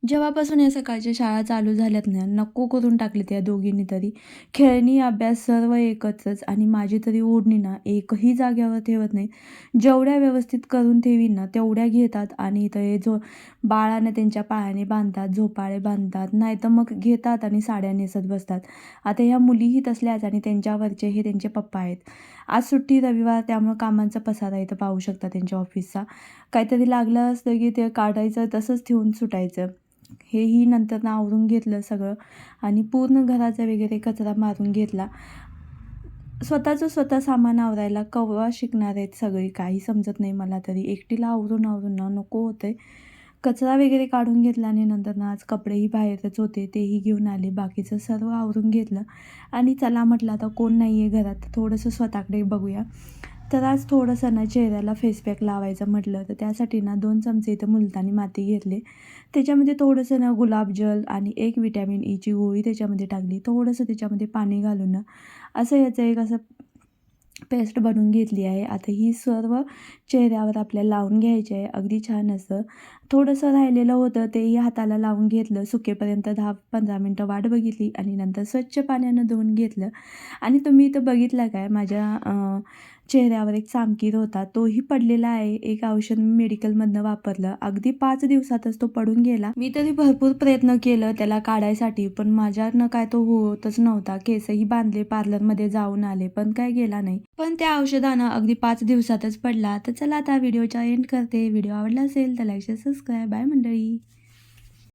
जेव्हापासून या सकाळच्या शाळा चालू झाल्यात ना, नको करून टाकले त्या दोघींनी तरी. खेळणी, अभ्यास सर्व एकत्रच आणि माझी तरी ओढणी ना एकही जागेवर ठेवत नाहीत. जेवढ्या व्यवस्थित करून ठेवीन ना, तेवढ्या घेतात आणि ते बाळांना त्यांच्या पायाने बांधतात, झोपाळे बांधतात, नाहीतर मग घेतात आणि साड्या नेसत बसतात. आता ह्या मुलीही तसल्याच आणि त्यांच्यावरचे हे त्यांचे पप्पा आहेत. आज सुट्टी रविवार त्यामुळे कामांचा पसारा इथं पाहू शकता त्यांच्या ऑफिसचा. काहीतरी लागलं असतं की ते काढायचं तसंच ठेवून सुटायचं. हेही नंतर आवरून घेतलं सगळं आणि पूर्ण घराचा वगैरे कचरा मारून घेतला. स्वतःचं स्वतः सामान आवरायला केव्हा शिकणार आहेत सगळी काही समजत नाही मला तरी. एकटीला आवरून आवरून ना नको होतंय. कचरा वगैरे काढून घेतला आणि नंतर ना आज कपडेही बाहेरच होते तेही घेऊन आले. बाकीचं सर्व आवरून घेतलं आणि चला म्हटलं आता कोण नाही आहे घरात, थोडंसं स्वतःकडे बघूया. तर आज थोडंसं ना चेहऱ्याला फेस पॅक लावायचं म्हटलं तर त्यासाठी ना 2 चमचे इथं मुलतानी माती घेतले. त्याच्यामध्ये थोडंसं ना गुलाबजल आणि एक व्हिटॅमिन ईची गोळी त्याच्यामध्ये टाकली. थोडंसं त्याच्यामध्ये पाणी घालून ना असं याचं एक असं पेस्ट बनवून घेतली आहे. आता ही सर्व चेहऱ्यावर आपल्याला लावून घ्यायची आहे. अगदी छान असं. थोडंसं राहिलेलं होतं तेही हाताला लावून घेतलं. सुकेपर्यंत 10-15 मिनटं वाट बघितली आणि नंतर स्वच्छ पाण्यानं धुवून घेतलं. आणि तुम्ही इथं बघितलं काय माझ्या चेहऱ्यावर एक चामकीर होता. तोही पडलेला आहे. एक औषध मी मेडिकलमधनं वापरलं. अगदी 5 दिवसातच तो पडून गेला. मी तरी भरपूर प्रयत्न केलं त्याला काढायसाठी, पण माझ्यानं काय तो होतच नव्हता. केसही बांधले, पार्लरमध्ये जाऊन आले, पण काय गेला नाही. पण त्या औषधानं अगदी 5 दिवसातच पडला. तर चला आता व्हिडिओचा एंड करते. व्हिडिओ आवडला असेल तर लाईक, शेअर, सबस्क्राईब. बाय मंडळी.